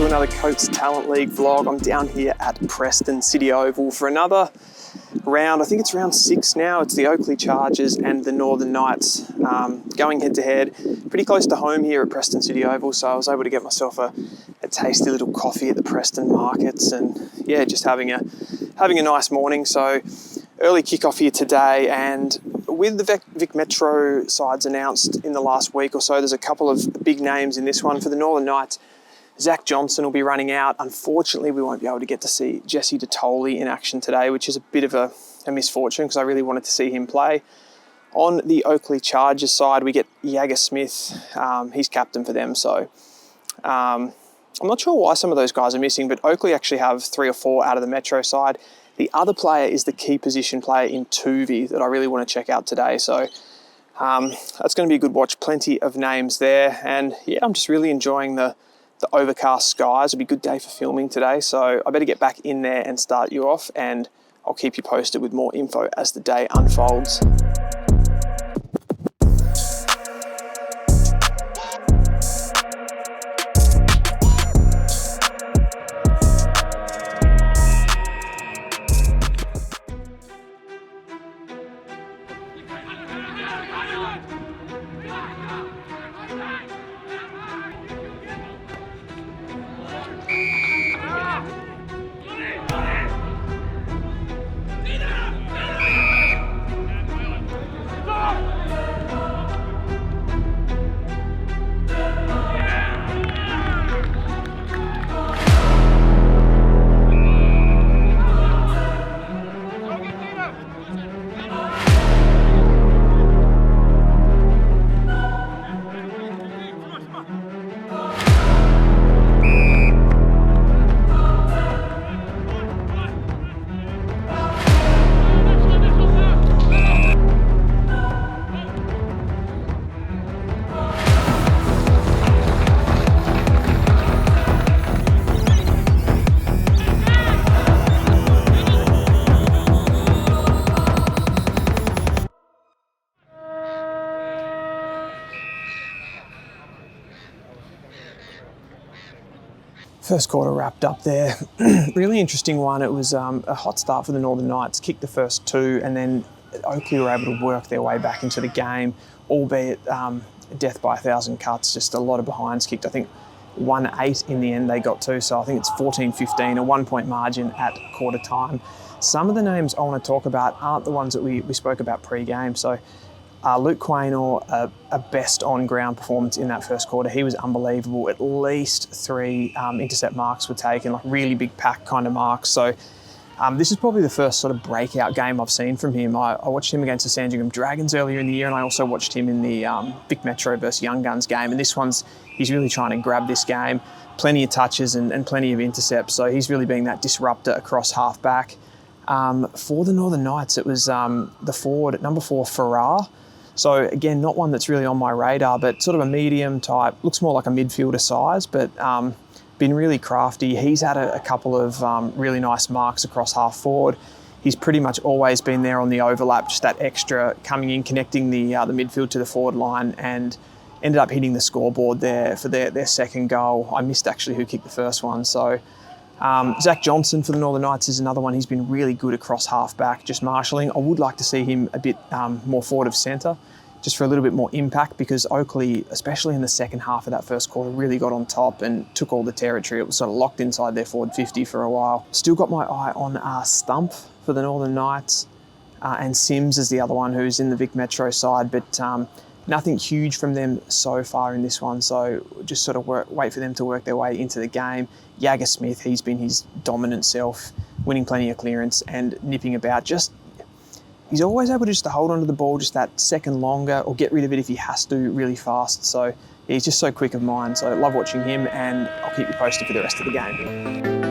to another Coates Talent League vlog. I'm down here at Preston City Oval for another round. I think it's round 6 now. It's the Oakleigh Chargers and the Northern Knights going head to head. Pretty close to home here at Preston City Oval, so I was able to get myself a tasty little coffee at the Preston markets, and yeah, just having a nice morning. So early kickoff here today, and with the Vic Metro sides announced in the last week or so, there's a couple of big names in this one. For the Northern Knights, Zak Johnson will be running out. Unfortunately, we won't be able to get to see Jesse Detoli in action today, which is a bit of a misfortune because I really wanted to see him play. On the Oakleigh Chargers side, we get Jagga Smith. He's captain for them, so I'm not sure why some of those guys are missing, but Oakleigh actually have 3 or 4 out of the Metro side. The other player is the key position player in Tuvi that I really want to check out today. So that's going to be a good watch. Plenty of names there. And yeah, I'm just really enjoying the overcast skies. It'll be a good day for filming today. So I better get back in there and start you off, and I'll keep you posted with more info as the day unfolds. First quarter wrapped up there. Really interesting one. It was a hot start for the Northern Knights, kicked the first 2, and then Oakleigh were able to work their way back into the game, albeit death by 1,000 cuts, just a lot of behinds kicked. I think 1-8 in the end they got to, so I think it's 14-15, a 1-point margin at quarter time. Some of the names I want to talk about aren't the ones that we spoke about pre-game, so Luke Quaynor, a best on-ground performance in that first quarter. He was unbelievable. At least 3 intercept marks were taken, like really big pack kind of marks. So this is probably the first sort of breakout game I've seen from him. I watched him against the Sandringham Dragons earlier in the year, and I also watched him in the Vic Metro versus Young Guns game. And this one's, he's really trying to grab this game. Plenty of touches and plenty of intercepts. So he's really being that disruptor across half-back. For the Northern Knights, it was the forward at number 4, Farrar. So again, not one that's really on my radar, but sort of a medium type, looks more like a midfielder size, but been really crafty. He's had a couple of really nice marks across half forward. He's pretty much always been there on the overlap, just that extra coming in, connecting the midfield to the forward line, and ended up hitting the scoreboard there for their second goal. I missed actually who kicked the first one. So Zak Johnson for the Northern Knights is another one. He's been really good across half-back, just marshalling. I would like to see him a bit more forward of centre, just for a little bit more impact, because Oakleigh, especially in the second half of that first quarter, really got on top and took all the territory. It was sort of locked inside their forward 50 for a while. Still got my eye on Stump for the Northern Knights, and Sims is the other one who's in the Vic Metro side, but nothing huge from them so far in this one, so just sort of wait for them to work their way into the game. Jagga Smith, he's been his dominant self, winning plenty of clearance and nipping about. He's always able just to hold onto the ball just that second longer, or get rid of it if he has to really fast. So he's just so quick of mind. So I love watching him, and I'll keep you posted for the rest of the game.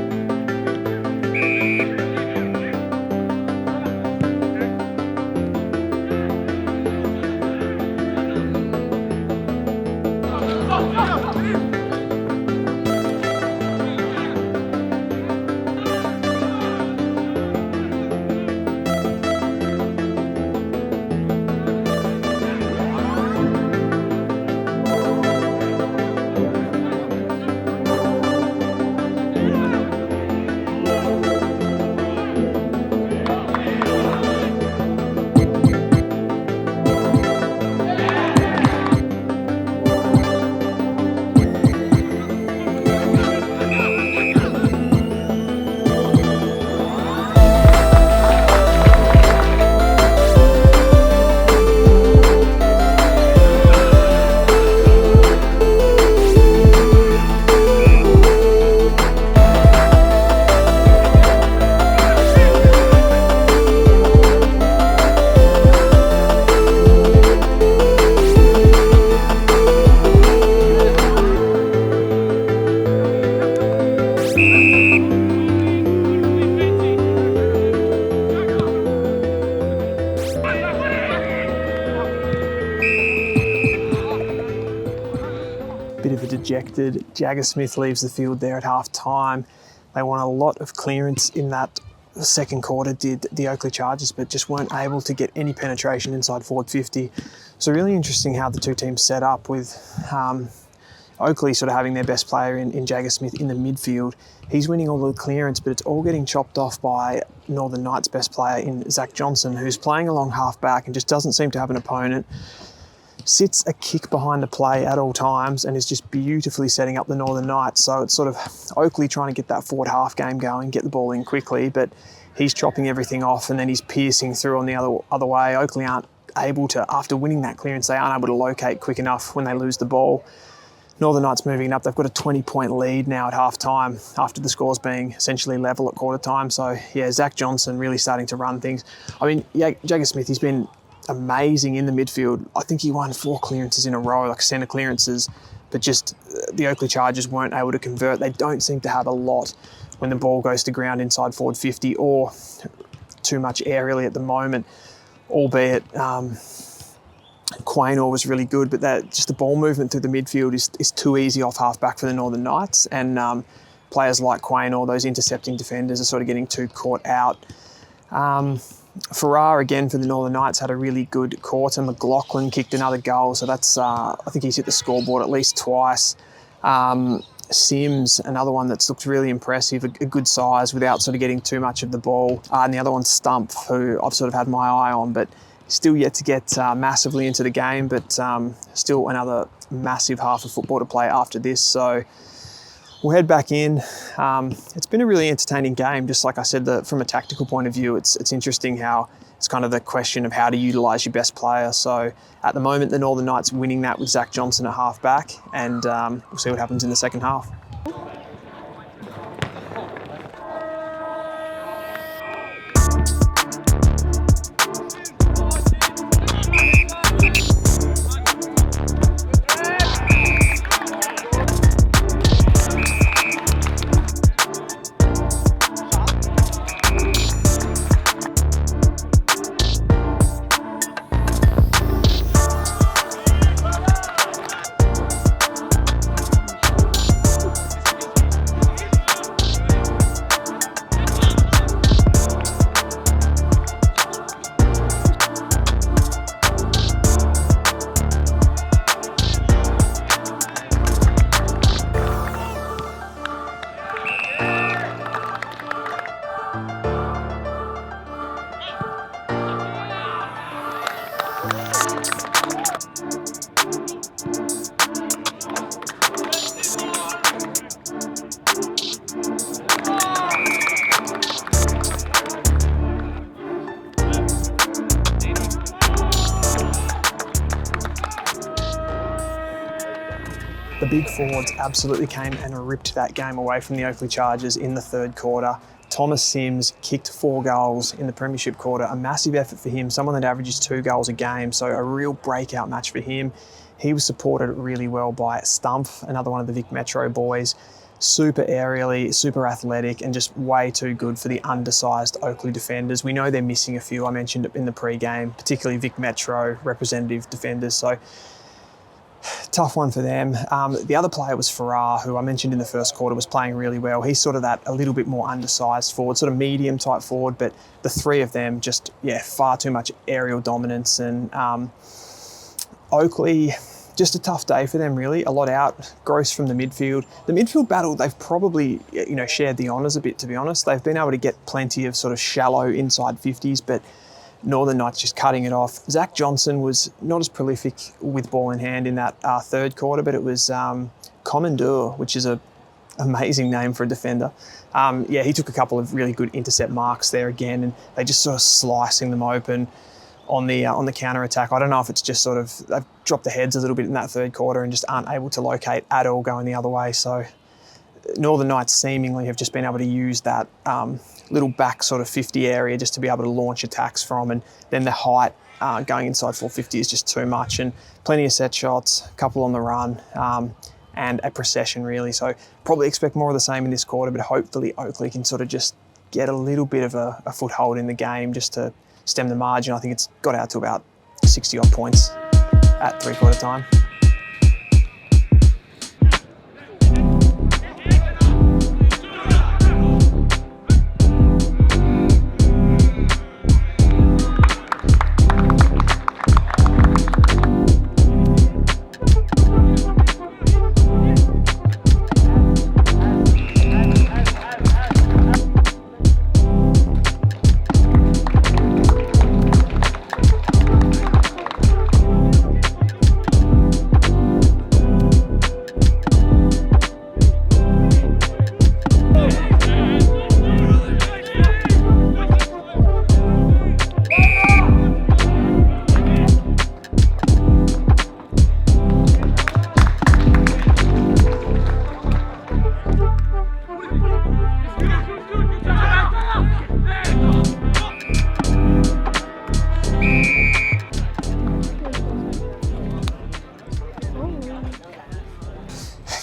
ejected. Jagga Smith leaves the field there at half time. They won a lot of clearance in that second quarter, did the Oakleigh Chargers, but just weren't able to get any penetration inside forward 50. So really interesting how the two teams set up with Oakleigh sort of having their best player in Jagga Smith in the midfield. He's winning all the clearance, but it's all getting chopped off by Northern Knights' best player in Zak Johnson, who's playing along half-back and just doesn't seem to have an opponent. Sits a kick behind the play at all times and is just beautifully setting up the Northern Knights. So it's sort of Oakleigh trying to get that forward half game going, get the ball in quickly, but he's chopping everything off and then he's piercing through on the other way. Oakleigh aren't able to, after winning that clearance, they aren't able to locate quick enough when they lose the ball. Northern Knights moving up. They've got a 20-point lead now at half-time after the scores being essentially level at quarter time. So, yeah, Zak Johnson really starting to run things. I mean, Jagga Smith, he's been amazing in the midfield. I think he won 4 clearances in a row, like centre clearances, but just the Oakleigh Chargers weren't able to convert. They don't seem to have a lot when the ball goes to ground inside forward 50 or too much aerially at the moment, albeit Quaynor was really good, but just the ball movement through the midfield is too easy off half-back for the Northern Knights, and players like Quaynor, those intercepting defenders, are sort of getting too caught out. Farrar, again, for the Northern Knights, had a really good quarter. McLaughlin kicked another goal, so that's I think he's hit the scoreboard at least twice. Sims, another one that's looked really impressive, a good size without sort of getting too much of the ball. And the other one's Stump, who I've sort of had my eye on, but still yet to get massively into the game, but still another massive half of football to play after this. So we'll head back in. It's been a really entertaining game. Just like I said, from a tactical point of view, it's interesting how it's kind of the question of how to utilise your best player. So at the moment, the Northern Knights winning that with Zak Johnson at half-back, and we'll see what happens in the second half. The big forwards absolutely came and ripped that game away from the Oakleigh Chargers in the third quarter. Thomas Sims kicked 4 goals in the premiership quarter, a massive effort for him, someone that averages 2 goals a game, so a real breakout match for him. He was supported really well by Stump, another one of the Vic Metro boys, super aerially, super athletic, and just way too good for the undersized Oakleigh defenders. We know they're missing a few, I mentioned it in the pre-game, particularly Vic Metro representative defenders, so tough one for them. The other player was Farrar, who I mentioned in the first quarter was playing really well. He's sort of that a little bit more undersized forward, sort of medium type forward, but the three of them just, far too much aerial dominance. And Oakleigh, just a tough day for them really. A lot out, gross from the midfield. The midfield battle, they've probably, shared the honours a bit, to be honest. They've been able to get plenty of sort of shallow inside 50s, but Northern Knights just cutting it off. Zak Johnson was not as prolific with ball in hand in that third quarter, but it was Commandeur, which is an amazing name for a defender. He took a couple of really good intercept marks there again, and they just sort of slicing them open on the counter attack. I don't know if it's just sort of they've dropped the heads a little bit in that third quarter and just aren't able to locate at all going the other way. So Northern Knights seemingly have just been able to use that little back sort of 50 area just to be able to launch attacks from, and then the height going inside 450 is just too much, and plenty of set shots, a couple on the run, and a procession really. So probably expect more of the same in this quarter, but hopefully Oakleigh can sort of just get a little bit of a foothold in the game just to stem the margin. I think it's got out to about 60 odd points at 3/4 time.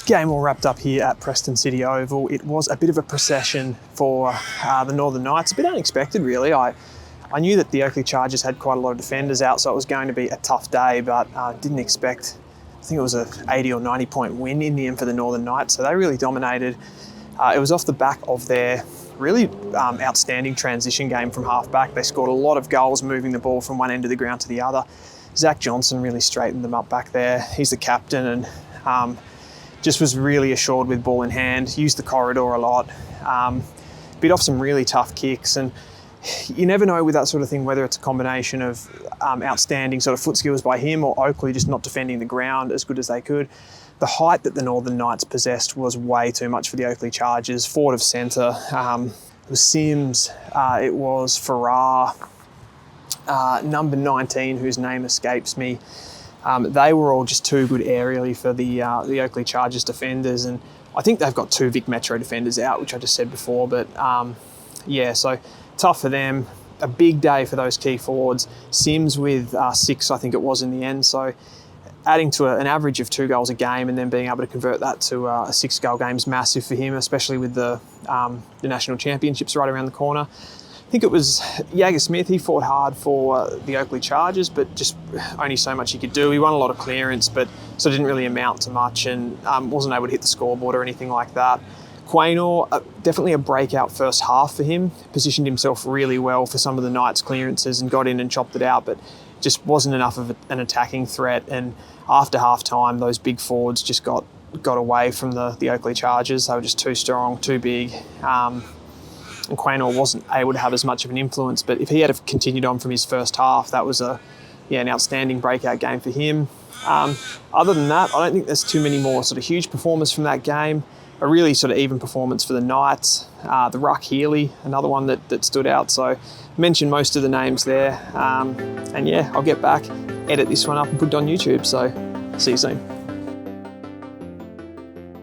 game all wrapped up here at Preston City Oval. It was a bit of a procession for the Northern Knights, a bit unexpected really. I knew that the Oakleigh Chargers had quite a lot of defenders out, so it was going to be a tough day, but didn't expect, I think it was a 80 or 90 point win in the end for the Northern Knights, so they really dominated. It was off the back of their really outstanding transition game from half-back. They scored a lot of goals moving the ball from one end of the ground to the other. Zak Johnson really straightened them up back there. He's the captain and just was really assured with ball in hand, used the corridor a lot, bit off some really tough kicks, and you never know with that sort of thing whether it's a combination of outstanding sort of foot skills by him or Oakleigh just not defending the ground as good as they could. The height that the Northern Knights possessed was way too much for the Oakleigh Chargers. Forward of centre, it was Sims, it was Farrar, number 19, whose name escapes me. They were all just too good aerially for the Oakleigh Chargers defenders, and I think they've got 2 Vic Metro defenders out, which I just said before, but yeah, so tough for them. A big day for those key forwards. Sims with 6, I think it was in the end, so adding to an average of 2 goals a game and then being able to convert that to a 6-goal game is massive for him, especially with the national championships right around the corner. I think it was Jagga Smith. He fought hard for the Oakleigh Chargers, but just only so much he could do. He won a lot of clearance, but so didn't really amount to much and wasn't able to hit the scoreboard or anything like that. Quaynor, definitely a breakout first half for him. Positioned himself really well for some of the Knights' clearances and got in and chopped it out, but just wasn't enough of an attacking threat. And after half time, those big forwards just got away from the Oakleigh Chargers. They were just too strong, too big. And Quaynor wasn't able to have as much of an influence, but if he had continued on from his first half, that was an outstanding breakout game for him. Other than that, I don't think there's too many more sort of huge performers from that game. A really sort of even performance for the Knights. The Ruck Healy, another one that stood out. So mentioned most of the names there. And yeah, I'll get back, edit this one up and put it on YouTube. So see you soon.